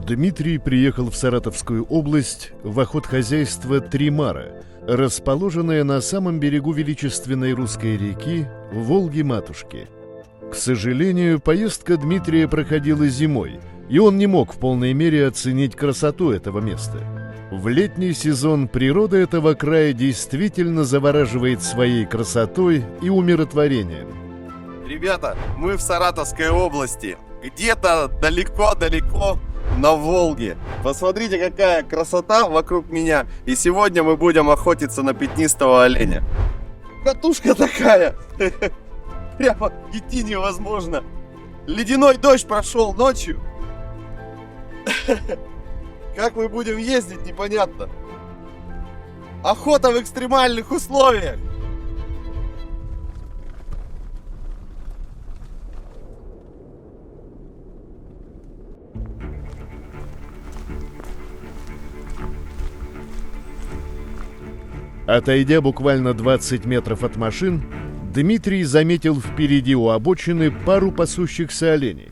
Дмитрий приехал в Саратовскую область в охотхозяйство «Три Мара», расположенное на самом берегу величественной русской реки Волги-Матушки. К сожалению, поездка Дмитрия проходила зимой, и он не мог в полной мере оценить красоту этого места. В летний сезон природа этого края действительно завораживает своей красотой и умиротворением. Ребята, мы в Саратовской области, где-то далеко-далеко на Волге. Посмотрите, какая красота вокруг меня. И сегодня мы будем охотиться на пятнистого оленя. Катушка такая. Прямо идти невозможно. Ледяной дождь прошел ночью. Как мы будем ездить, непонятно. Охота в экстремальных условиях. Отойдя буквально 20 метров от машин, Дмитрий заметил впереди у обочины пару пасущихся оленей.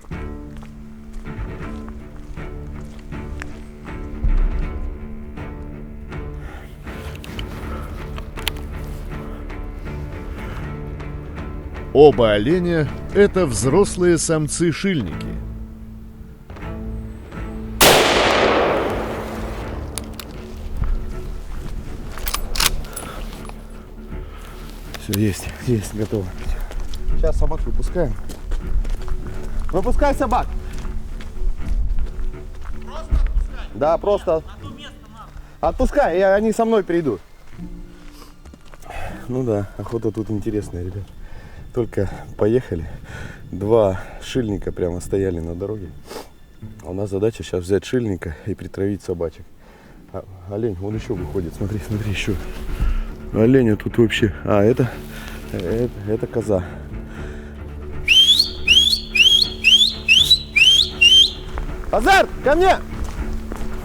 Оба оленя – это взрослые самцы-шильники. Все, есть, готово. Сейчас собак выпускаем. Выпускай собак! Просто отпускай? Да, просто. Отпускай, они со мной придут. Ну да, охота тут интересная, ребят. Только поехали. Два шильника прямо стояли на дороге. А у нас задача сейчас взять шильника и притравить собачек. Олень, он еще выходит, смотри, еще. Оленя тут вообще... это коза. Азарт, ко мне!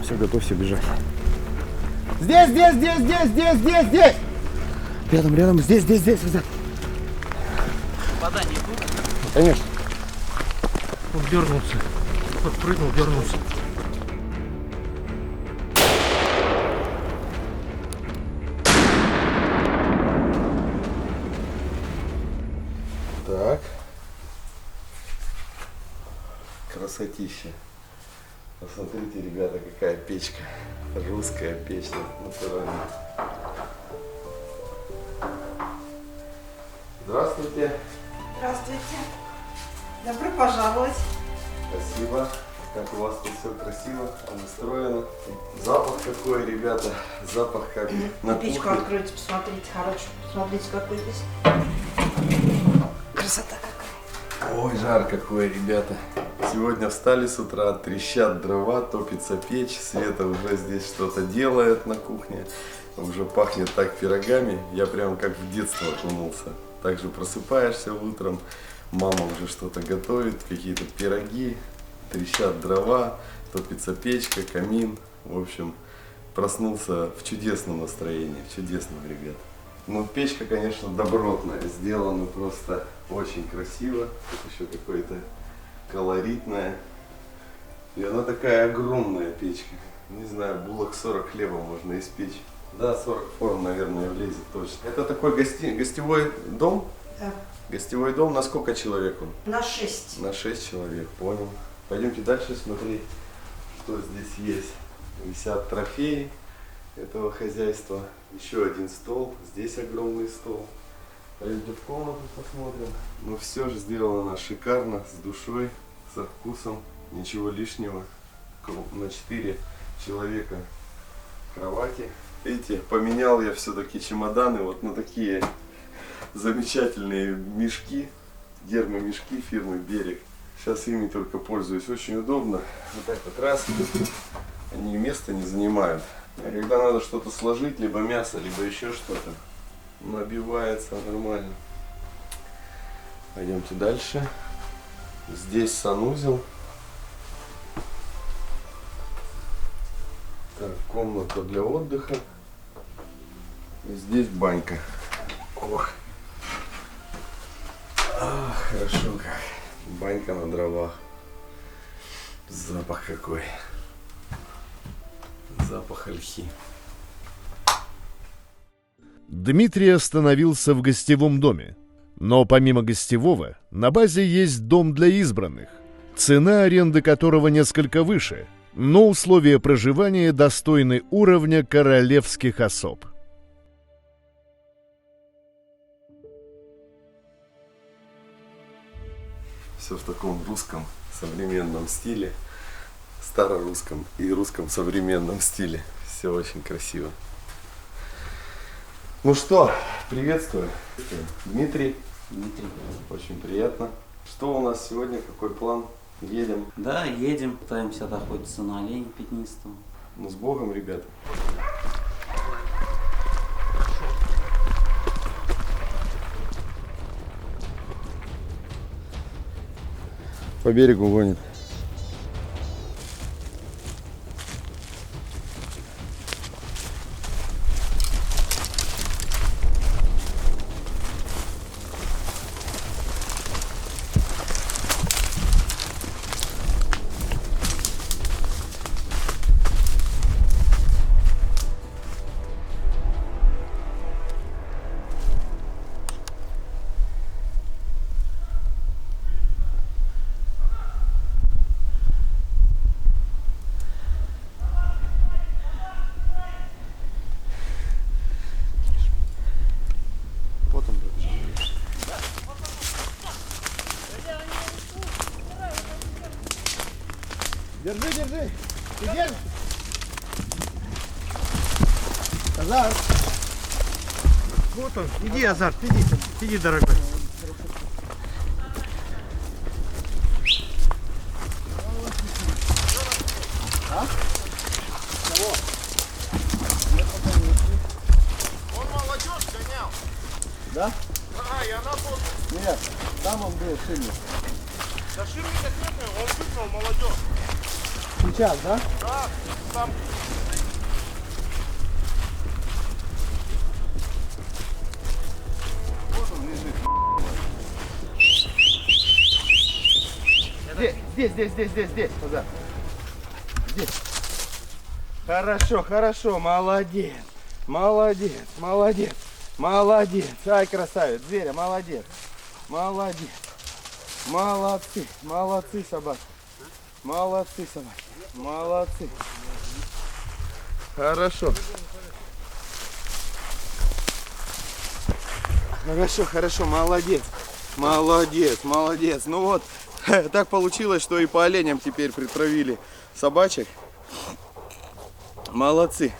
Все, готовься бежать. Здесь! Рядом, здесь, Азарт. Попадание тут? Конечно. Он дернулся. Подпрыгнул, дернулся. Так. Красотища. Посмотрите, ребята, какая печка. Русская печь, натуральная. Здравствуйте. Здравствуйте. Добро пожаловать. Спасибо. Как у вас тут все красиво, обустроено. Запах какой, ребята. Запах как на Печку кухне. откройте, посмотрите, хорошо. Посмотрите, какой здесь. Красота какая. Ой, жар какой, ребята. Сегодня встали с утра, трещат дрова, топится печь. Света уже здесь что-то делает на кухне. Уже пахнет так пирогами. Я прям как в детство окунулся. Также просыпаешься утром, мама уже что-то готовит, какие-то пироги, трещат дрова, топится печка, камин. В общем, проснулся в чудесном настроении, в чудесном, ребят. Ну, печка, конечно, добротная, сделана просто очень красиво. Тут еще какое-то колоритное. И она такая огромная печка. Не знаю, булок 40 хлеба можно испечь. Да, 40 форм, наверное, влезет точно. Это такой гостевой дом? Да. Гостевой дом. На сколько человек он? На 6. На 6 человек, понял. Пойдемте дальше смотреть, что здесь есть. Висят трофеи этого хозяйства. Еще один стол. Здесь огромный стол. Пойдемте в комнату посмотрим. Ну все же сделано шикарно, с душой, со вкусом. Ничего лишнего. На 4 человека кровати. Видите, поменял я все-таки чемоданы вот на такие замечательные мешки, гермомешки фирмы Берег. Сейчас ими только пользуюсь, очень удобно. Вот так вот раз, они места не занимают. А когда надо что-то сложить, либо мясо, либо еще что-то, набивается нормально. Пойдемте дальше. Здесь санузел. Так, комната для отдыха. И здесь банька. Ох. Хорошо как. Банька на дровах. Запах какой. Запах ольхи. Дмитрий остановился в гостевом доме. Но помимо гостевого, на базе есть дом для избранных, цена аренды которого несколько выше, но условия проживания достойны уровня королевских особ. Все в таком русском современном стиле, старорусском и русском современном стиле. Все очень красиво. Ну что, приветствую. Дмитрий. Очень приятно. Что у нас сегодня, какой план? Едем. Да, едем, пытаемся охотиться на оленя пятнистого. Ну, с Богом, ребята. По берегу гонит. Вот он побежал. Держи, держи! Ты держишь? Азарт! Вот он. Иди, Азарт, иди. Иди, дорогой. Да? Нет, там он был сильный. Да Ширника нет, он выгнал молодежь. Сейчас, да? Да, там. Здесь, Азарт. Здесь. Хорошо, хорошо, молодец. Молодец. Ай, красавец, зверя, молодец. Молодцы, собаки. Молодцы. Хорошо. Хорошо, молодец. Ну вот, так получилось, что и по оленям теперь притравили собачек. Молодцы.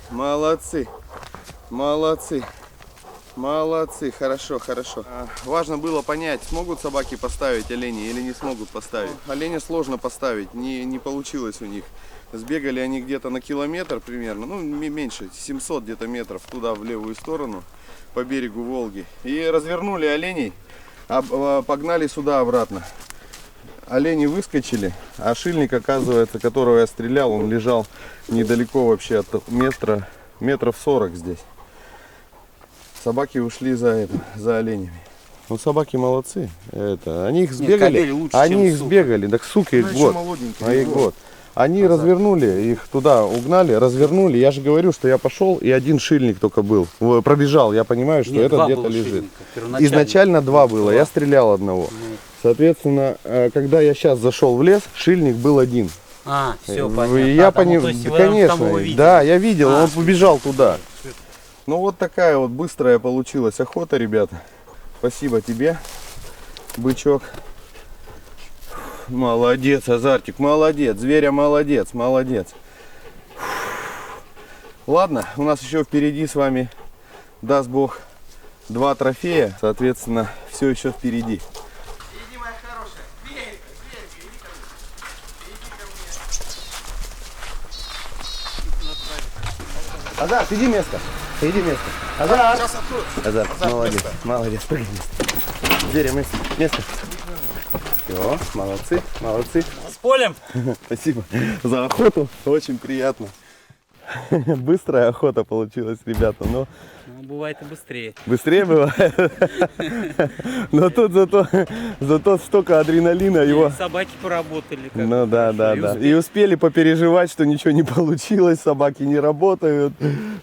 Хорошо. Важно было понять, смогут собаки поставить оленей или не смогут поставить. Оленя сложно поставить, не получилось у них. Сбегали они где-то на километр примерно, ну меньше, 700 где-то метров туда в левую сторону по берегу Волги. И развернули оленей, погнали сюда обратно. Олени выскочили, а шильник, оказывается, которого я стрелял, он лежал недалеко вообще от метров 40 здесь. Собаки ушли за оленями. Ну, собаки молодцы. Они их сбегали. Так сука их год. Они развернули, их туда угнали, развернули. Я же говорю, что я пошел, и один шильник только был. Пробежал, я понимаю, что это где-то лежит. Изначально два было, я стрелял одного. Соответственно, когда я сейчас зашел в лес, шильник был один. Все, понятно. Я понял, конечно, да, я видел, он побежал туда. Ну вот такая вот быстрая получилась охота, ребята. Спасибо тебе, бычок. Молодец, Азартик, молодец, зверя молодец. Ладно, у нас еще впереди с вами, даст Бог, 2 трофея. Соответственно, все еще впереди. Иди, моя хорошая. Иди ко мне. Азарт, иди место. Азарт. Азарт, молодец, прыгай место. Зверя место. Все, молодцы. С полем? Спасибо за охоту, очень приятно. Быстрая охота получилась, ребята, но Ну, бывает и быстрее. Быстрее бывает? Но тут зато столько адреналина его... Собаки поработали. как Ну бы да, хорошо, да, и да. успели. И успели попереживать, что ничего не получилось, собаки не работают,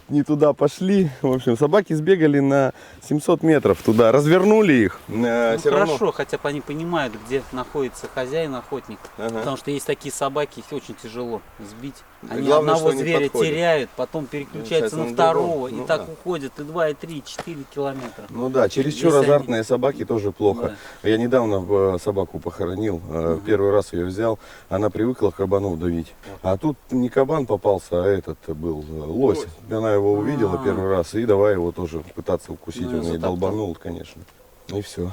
не туда пошли. В общем, собаки сбегали на 700 метров туда, развернули их. Ну, Всё равно- хорошо, хотя бы они понимают, где находится хозяин, охотник. Ага. Потому что есть такие собаки, их очень тяжело сбить. Они Главное, одного что они зверя подходят. теряют, потом переключаются Получается, на на второго. другого. Ну и так да. уходят и 2, и 3, и 4 километра. Ну да, чересчур Если они- азартные собаки тоже плохо. Я недавно собаку похоронил, первый раз ее взял, она привыкла кабанов давить. А тут не кабан попался, а этот был лось. Она его увидела А. первый раз и давай его тоже пытаться укусить. Ну, и Он ей затоптал. долбанул, конечно. И все.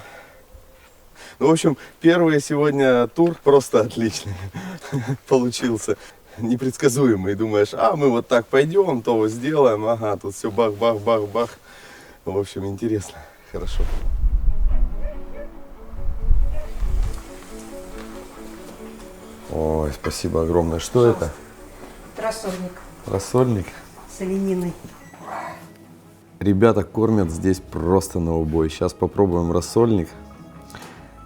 Ну, в общем, первый сегодня тур просто отличный получился. Непредсказуемый. Думаешь, мы вот так пойдем, то вот сделаем, ага, тут все бах-бах-бах-бах. В общем, интересно, хорошо. Ой, спасибо огромное. Что это? Рассольник Рассольник? с олениной. Ребята кормят здесь просто на убой. Сейчас попробуем рассольник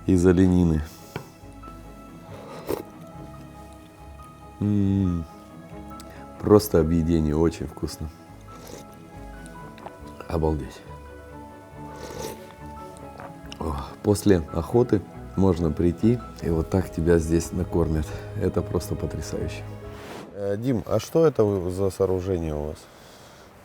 из оленины. Просто объедение, очень вкусно. Обалдеть. После охоты можно прийти и вот так тебя здесь накормят. Это просто потрясающе. Дим, а что это за сооружение у вас?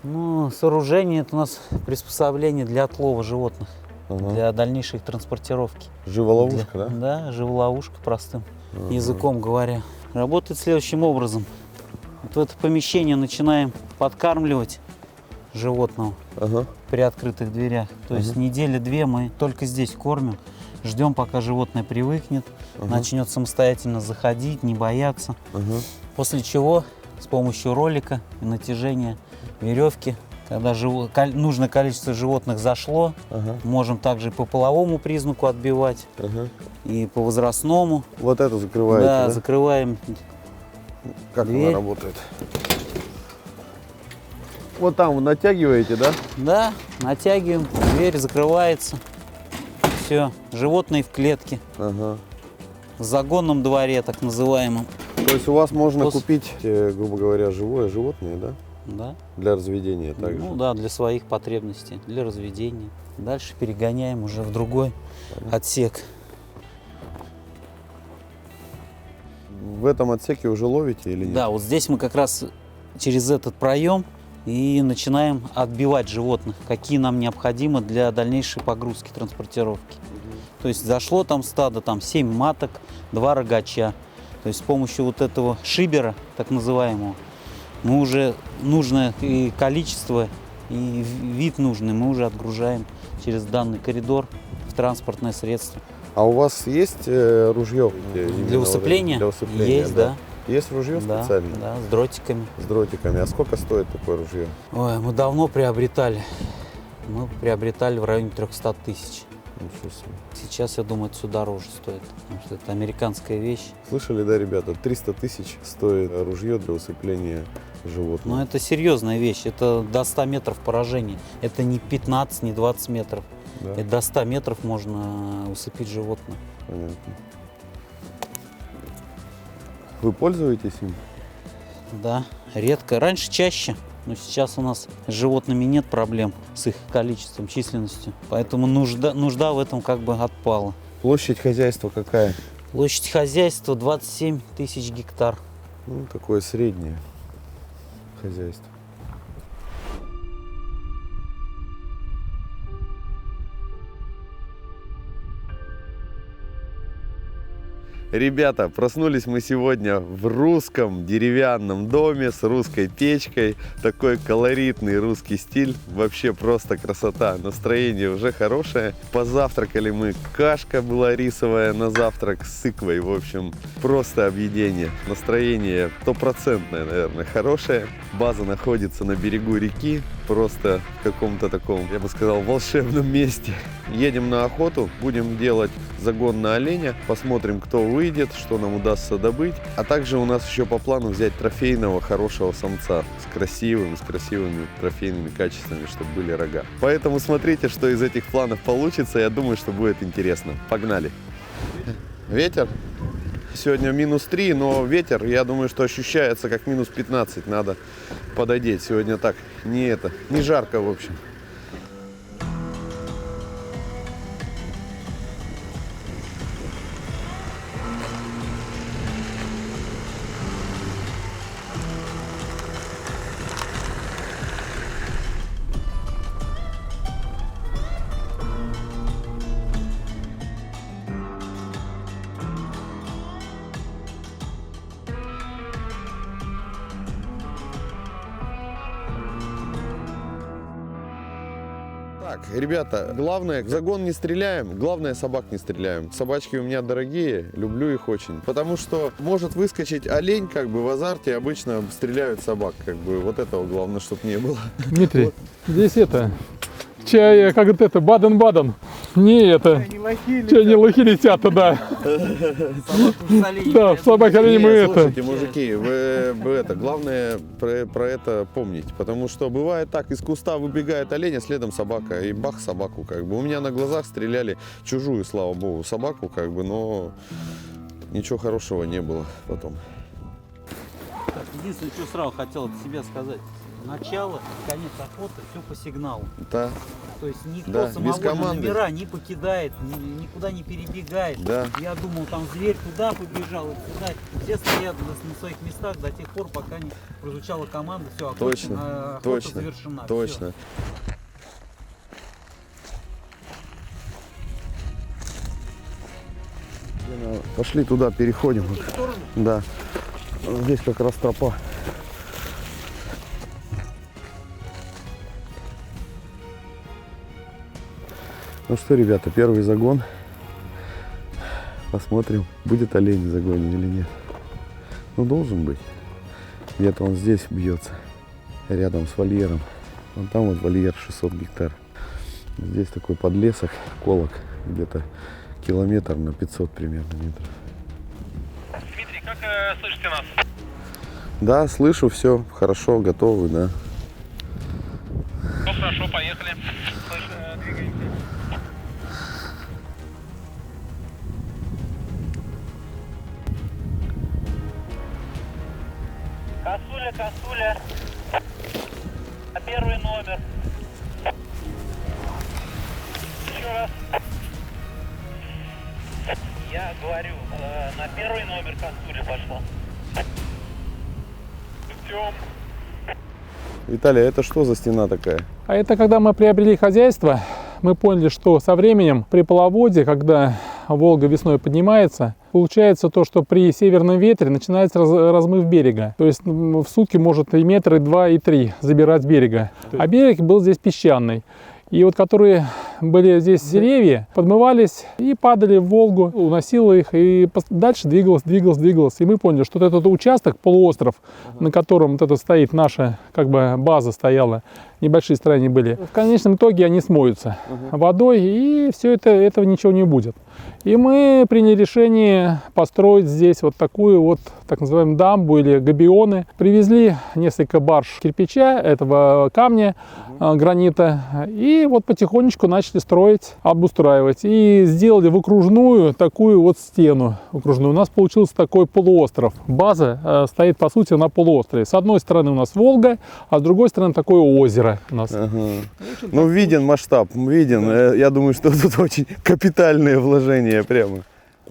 Ну, сооружение это у нас приспособление для отлова животных, для дальнейшей их транспортировки. Живоловушка, да? Да, живоловушка простым языком говоря. Работает следующим образом. Вот в это помещение начинаем подкармливать животного при открытых дверях. То есть недели-две мы только здесь кормим, ждем, пока животное привыкнет, начнет самостоятельно заходить, не бояться. После чего с помощью ролика и натяжения веревки, когда нужное количество животных зашло, можем также по половому признаку отбивать и по возрастному. Вот это закрываете, Да, да? закрываем. Как дверь. она работает? Вот там вы натягиваете, да? Да, натягиваем, дверь закрывается. Все, животные в клетке, Ага. в загонном дворе, так называемом. То есть у вас можно Пос- купить, грубо говоря, живое животное, да? Да. Для разведения также. Ну да, для своих потребностей, для разведения. Дальше перегоняем уже в другой отсек. В этом отсеке уже ловите или нет? Да, вот здесь мы как раз через этот проем и начинаем отбивать животных, какие нам необходимы для дальнейшей погрузки, транспортировки. То есть зашло там стадо, там 7 маток, 2 рогача. То есть с помощью вот этого шибера, так называемого, мы уже нужное и количество, и вид нужный мы уже отгружаем через данный коридор в транспортное средство. А у вас есть ружье? Для усыпления? Для усыпления, Есть, да. Есть ружье Да, специальное? да, с дротиками. С дротиками. А сколько стоит такое ружье? Ой, мы давно приобретали. Мы приобретали в районе 300 тысяч. Ничего себе. Сейчас, я думаю, это все дороже стоит, потому что это американская вещь. Слышали, да, ребята? 300 тысяч стоит ружье для усыпления животных. Но это серьезная вещь, это до 100 метров поражения. Это не 15, не 20 метров. Да, Это до 100 метров можно усыпить животное. понятно. Вы пользуетесь им? Да, редко. Раньше чаще, но сейчас у нас с животными нет проблем с их количеством, численностью. Поэтому нужда в этом как бы отпала. Площадь хозяйства какая? Площадь хозяйства 27 тысяч гектар. Ну, такое среднее хозяйство. Ребята, проснулись мы сегодня в русском деревянном доме с русской печкой. Такой колоритный русский стиль. Вообще просто красота. Настроение уже хорошее. Позавтракали мы. Кашка была рисовая на завтрак с иквой. В общем, просто объедение. Настроение стопроцентное, наверное, хорошее. База находится на берегу реки. просто в каком-то таком, я бы сказал, волшебном месте. Едем на охоту, будем делать загон на оленя, посмотрим, кто выйдет, что нам удастся добыть. А также у нас еще по плану взять трофейного хорошего самца с красивыми трофейными качествами, чтобы были рога. Поэтому смотрите, что из этих планов получится. Я думаю, что будет интересно. Погнали! Ветер? Сегодня -3, но ветер, я думаю, что ощущается как -15. Надо пододеть. Сегодня так, не жарко, в общем. Так, ребята, главное, в загон не стреляем, главное, собак не стреляем. Собачки у меня дорогие, люблю их очень. Потому что может выскочить олень, как бы в азарте обычно стреляют собак. Как бы вот этого главное, чтобы не было. Дмитрий, вот. Здесь чай, как это, Баден-Баден. Не это. Чай не лохи летят, да. Да, собак оленей мы это. Слушайте, мужики, вы это, главное про это помнить. Потому что бывает так, из куста выбегает олень, а следом собака. И бах, собаку как бы. У меня на глазах стреляли чужую, слава богу, собаку как бы, но ничего хорошего не было потом. Единственное, что сразу хотел от себя сказать. Начало, конец охоты, все по сигналу. Да. То есть никто Да, самого номера не покидает, никуда не перебегает. Да. Я думал, там зверь туда побежал, и туда. Все стоят на своих местах до тех пор, пока не прозвучала команда. Все, охота завершена. Точно. Все. Пошли туда, переходим. Да. Здесь как раз тропа. Ну что, ребята, первый загон. Посмотрим, будет олень в загоне или нет. Ну, должен быть. Где-то он здесь бьется, рядом с вольером. Вон там вот вольер 600 гектар. Здесь такой подлесок, колок, где-то километр на 500 примерно метров. Дмитрий, как слышите нас? Да, слышу, все хорошо, готовы, да. Ну хорошо, поехали. Двигаемся. Косуля. Первый номер. Еще раз. Я говорю, на первый номер косуля пошла. Ждем. Виталий, это что за стена такая? А это когда мы приобрели хозяйство, мы поняли, что со временем при половодье, когда Волга весной поднимается, получается то, что при северном ветре начинается размыв берега. То есть в сутки может и метр, и 2, и 3 забирать с берега. А берег был здесь песчаный. И вот которые были здесь деревья, подмывались и падали в Волгу, уносило их, и дальше двигалось. И мы поняли, что вот этот участок, полуостров, на котором вот это стоит наша как бы база стояла, небольшие строения были, в конечном итоге они смоются водой, и все этого ничего не будет. И мы приняли решение построить здесь вот такую вот, так называемую дамбу или габионы. Привезли несколько барж кирпича, этого камня, гранита, и вот потихонечку начали строить, обустраивать. И сделали в окружную такую вот стену окружную. У нас получился такой полуостров. База стоит, по сути, на полуострове. С одной стороны у нас Волга, а с другой стороны такое озеро у нас. Ну, виден масштаб, виден. Я думаю, что тут очень капитальные вложения прямо.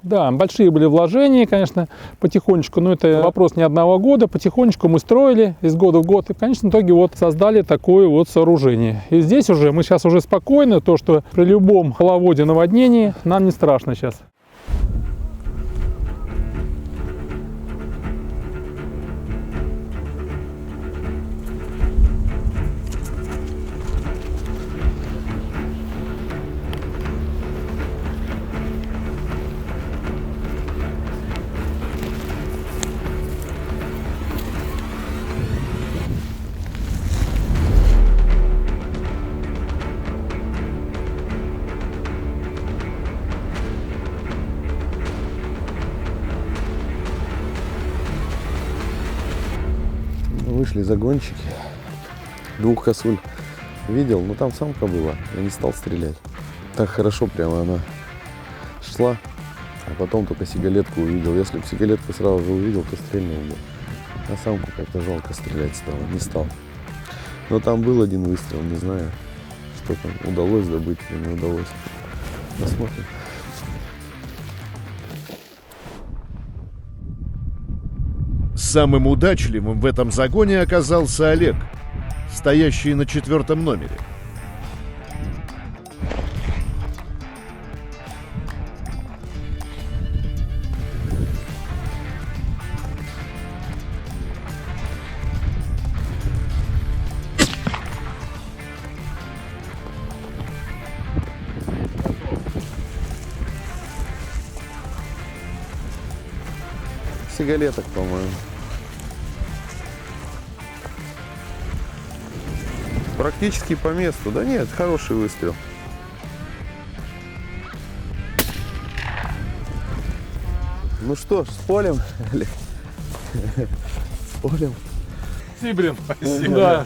Да, большие были вложения, конечно, потихонечку, но это вопрос не одного года, потихонечку мы строили из года в год и в конечном итоге вот создали такое вот сооружение. И здесь уже, мы сейчас уже спокойны, то, что при любом половодье, наводнении нам не страшно сейчас. Вышли загончики. 2 косуль видел, но там самка была. Я не стал стрелять. Так хорошо прямо она шла. А потом только сигалетку увидел. Если бы сигалетку сразу же увидел, то стрельнул бы. А самку как-то жалко стрелять стало. Не стал. Но там был один выстрел. Не знаю, что там удалось добыть или не удалось. Посмотрим. Самым удачливым в этом загоне оказался Олег, стоящий на 4-м номере. Сигалеток, по-моему. Практически по месту. Да нет, хороший выстрел. Ну что ж, с полем. С полем. Блин, да.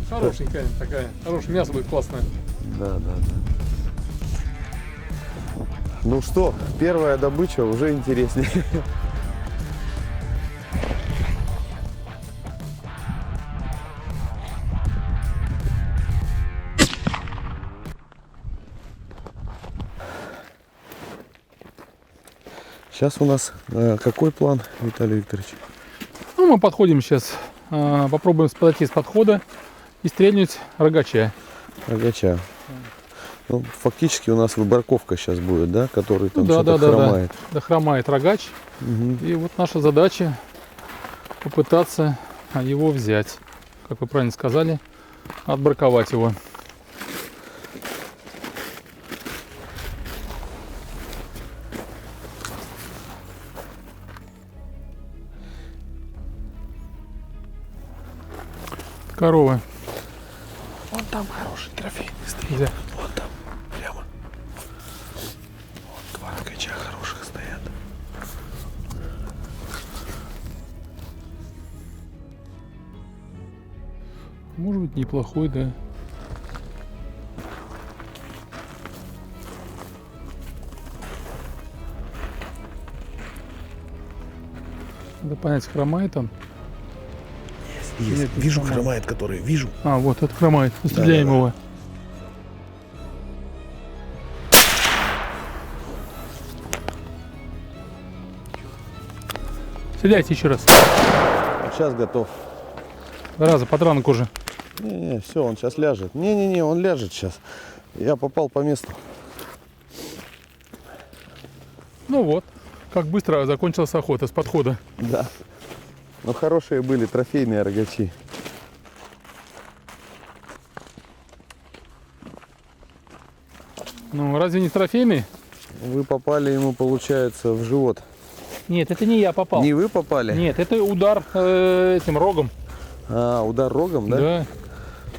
Хорошенькая такая. Хорошее мясо будет классное. Да. Ну что, первая добыча уже интереснее. Сейчас у нас какой план, Виталий Викторович? Ну, мы подходим сейчас, попробуем подойти с подхода и стрельнуть рогача. Рогача. Ну, фактически у нас выборковка сейчас будет, да, который там что-то хромает. Да, хромает рогач. Угу. И вот наша задача попытаться его взять. Как вы правильно сказали, отбраковать его. Корова. Вон там хороший трофей. Где? Вон там, прямо. Вон 2 рогача хороших стоят. Может быть, неплохой, да. Надо понять, хромает он. Есть. Нет, Вижу, хромает. хромает, который. Вижу. А, вот, это хромает. Стреляем Да. его. Стреляйте еще раз. Сейчас готов. Раза, подранок уже. Не, все, он сейчас ляжет. Не, он ляжет сейчас. Я попал по месту. Ну вот, как быстро закончилась охота с подхода. Да. Но хорошие были трофейные рогачи. Ну, разве не трофейный? Вы попали ему, получается, в живот. Нет, это не я попал. Не вы попали? Нет, это удар этим рогом. А, удар рогом, да? Да.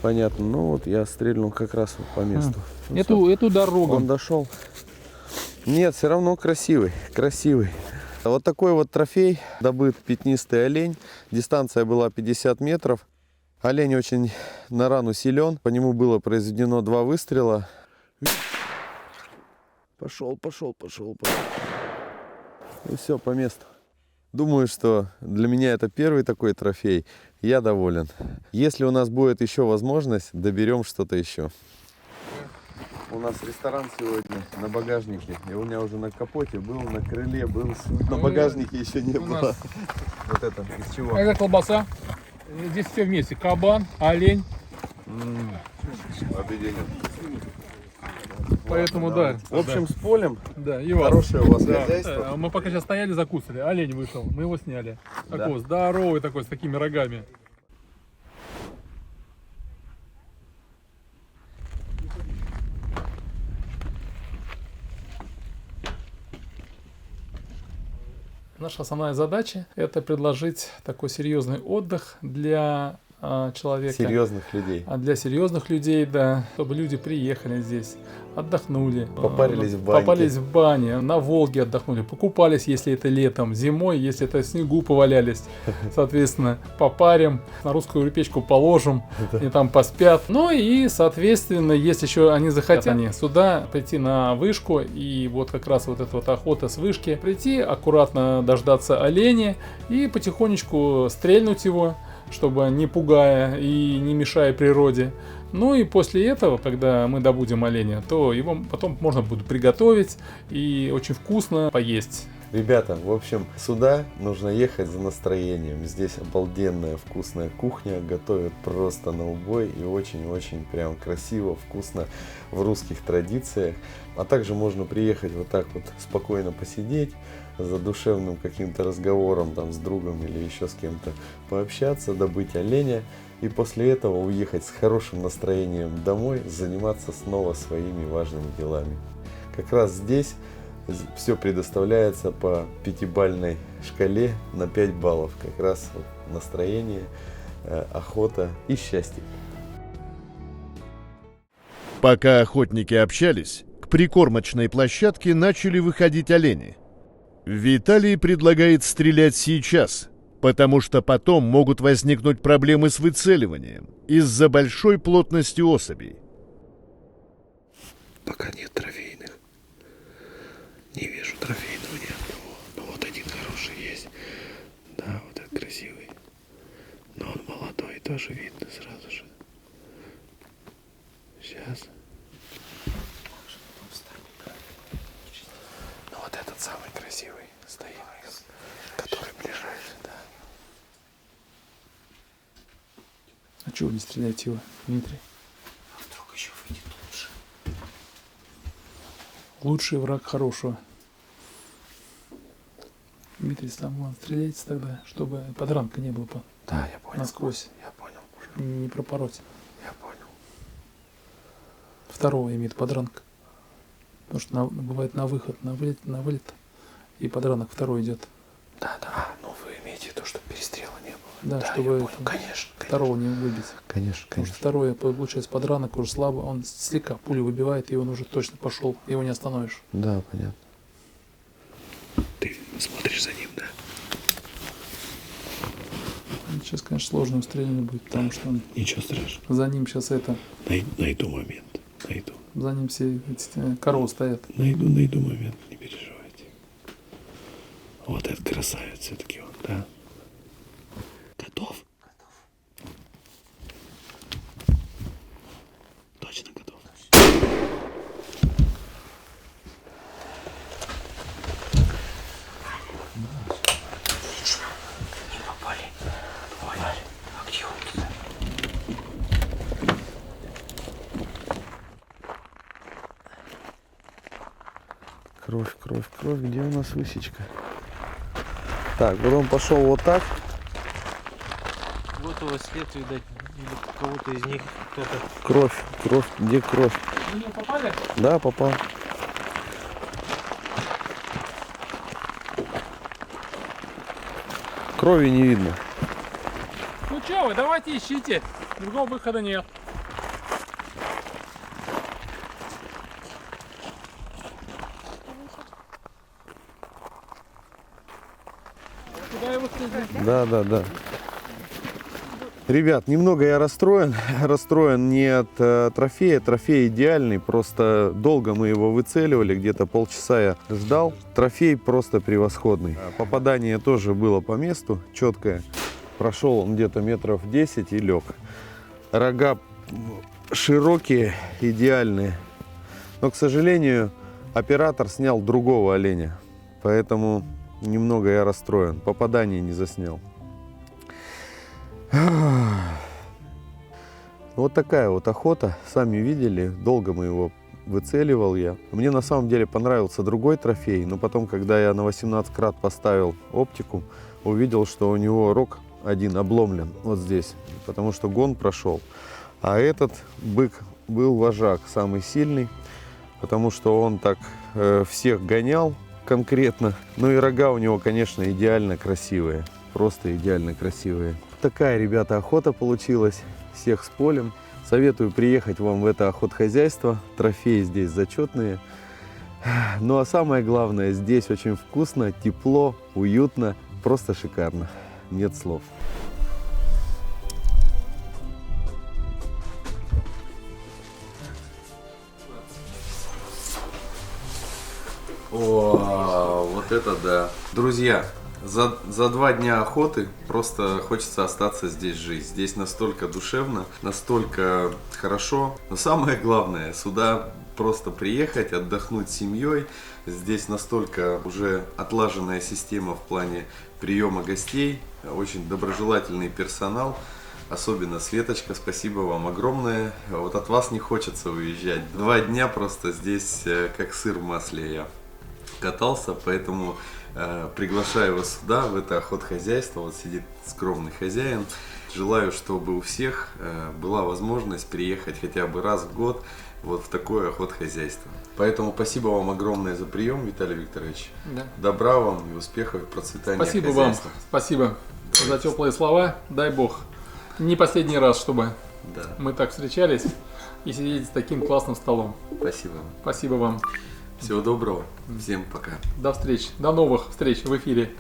Понятно. Ну вот я стрельнул как раз вот по месту. Ну, Это удар он рогом. дошел. Нет, все равно красивый. Красивый. Вот такой вот трофей. Добыт пятнистый олень. Дистанция была 50 метров. Олень очень на рану силен. По нему было произведено 2 выстрела. Пошел. И все, по месту. Думаю, что для меня это первый такой трофей. Я доволен. Если у нас будет еще возможность, доберем что-то еще. У нас ресторан сегодня на багажнике. И у меня уже на капоте был, на крыле был. На багажнике еще не было. нас- Вот это, из чего? Это колбаса. Здесь все вместе. Кабан, олень. Объединен. Поэтому да. В общем, с полем. Да, и вас. Хорошее у вас Да. хозяйство. Мы пока сейчас стояли, закусали. Олень вышел. Мы его сняли. Да. Такой здоровый такой, с такими рогами. Наша основная задача — это предложить такой серьезный отдых для человека. Серьезных людей. А для серьезных людей, да, чтобы люди приехали здесь, отдохнули. Попарились в баньке. Попались в бане, на Волге отдохнули, покупались, если это летом, зимой, если это в снегу повалялись. Соответственно, попарим, на русскую печку положим, и там поспят. Ну и, соответственно, если еще они захотят, они сюда прийти на вышку, и вот как раз вот эта вот охота с вышки, прийти, аккуратно дождаться оленя и потихонечку стрельнуть его, чтобы не пугая и не мешая природе. Ну и после этого, когда мы добудем оленя, то его потом можно будет приготовить и очень вкусно поесть. Ребята, в общем, сюда нужно ехать за настроением. Здесь обалденная вкусная кухня, готовят просто на убой и очень-очень прям красиво, вкусно в русских традициях. А также можно приехать вот так вот спокойно посидеть, за душевным каким-то разговором там с другом или еще с кем-то пообщаться, добыть оленя и после этого уехать с хорошим настроением домой, заниматься снова своими важными делами. Как раз здесь все предоставляется по 5-бальной шкале на 5 баллов. Как раз вот настроение, охота и счастье. Пока охотники общались, к прикормочной площадке начали выходить олени. Виталий предлагает стрелять сейчас, потому что потом могут возникнуть проблемы с выцеливанием из-за большой плотности особей. Пока нет трофейных. Не вижу трофейного ни одного. Но вот один хороший есть. Да, вот этот красивый. Но он молодой, тоже видно сразу же. Сейчас. Ну вот этот самый красивый стоит, который ближайший, да. А чего вы не стреляете его, Дмитрий? А вдруг еще выйдет лучше? Лучший враг хорошего. Дмитрий, там стреляйте тогда, чтобы подранка не было Да, я понял. насквозь. Я понял. Не пропороть. Я понял. Второго имеет подранка. Потому что бывает на выход, на вылет, и подранок второй идет. Да, да. Ну вы имеете в виду, чтобы перестрела не было. Да, Да, чтобы я понял. Конечно. второго не выбить. Конечно, Потому что второй, получается, подранок уже слабо, он слегка пулю выбивает, и он уже точно пошел, его не остановишь. Да, понятно. Ты смотришь за ним, да? Сейчас, конечно, сложное стрельно будет, потому что он, Ничего страшного. за ним сейчас Найду момент. Найду. за ним все эти коровы стоят. Найду момент, не переживайте. Вот этот красавец все-таки он, да? Готов? Точно готов. Отлично. Не попали. Двое. А где он? Кровь, кровь, кровь. Где у нас высечка? Так, вот он пошел вот так. Вот его след, видать, или кого-то из них кто-то. Кровь, кровь. Где кровь? Вы не попали? Да, попал. Крови не видно. Ну что вы, давайте ищите. Другого выхода нет. Куда его стрельнуть? Да, да, да. Ребят, немного я расстроен. Расстроен не от трофея. Трофей идеальный. Просто долго мы его выцеливали. Где-то полчаса я ждал. Трофей просто превосходный. Попадание тоже было по месту. Четкое. Прошел он где-то метров 10 и лег. Рога широкие, идеальные. Но, к сожалению, оператор снял другого оленя. Поэтому немного я расстроен. Попадание не заснял. Вот такая вот охота. Сами видели, долго мы его выцеливал я. Мне на самом деле понравился другой трофей, но потом, когда я на 18 крат поставил оптику, увидел, что у него рог один обломлен вот здесь, потому что гон прошел. А этот бык был вожак, самый сильный, потому что он так всех гонял конкретно. Ну и рога у него, конечно, идеально красивые, просто идеально красивые. такая, ребята, охота получилась. Всех с полем. Советую приехать вам в это охотхозяйство. Трофеи здесь зачетные. Ну а самое главное, здесь очень вкусно, тепло, уютно, просто шикарно. Нет слов. О, вот это да. Друзья, за 2 дня охоты просто хочется остаться здесь жить. Здесь настолько душевно, настолько хорошо. Но самое главное, сюда просто приехать, отдохнуть с семьей. Здесь настолько уже отлаженная система в плане приема гостей. Очень доброжелательный персонал. Особенно Светочка, спасибо вам огромное. Вот от вас не хочется уезжать. 2 дня просто здесь как сыр в масле я катался, поэтому приглашаю вас сюда, в это охотхозяйство. Вот сидит скромный хозяин. Желаю, чтобы у всех была возможность приехать хотя бы раз в год вот в такое охотхозяйство. Поэтому спасибо вам огромное за прием, Виталий Викторович. Да. Добра вам и успехов, и процветания Спасибо вам, хозяйства. спасибо за теплые слова. Дай бог, не последний раз, чтобы Да. мы так встречались и сидели с таким классным столом. Спасибо. Спасибо вам. Всего доброго. Всем пока. До встреч, до новых встреч в эфире.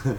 Да.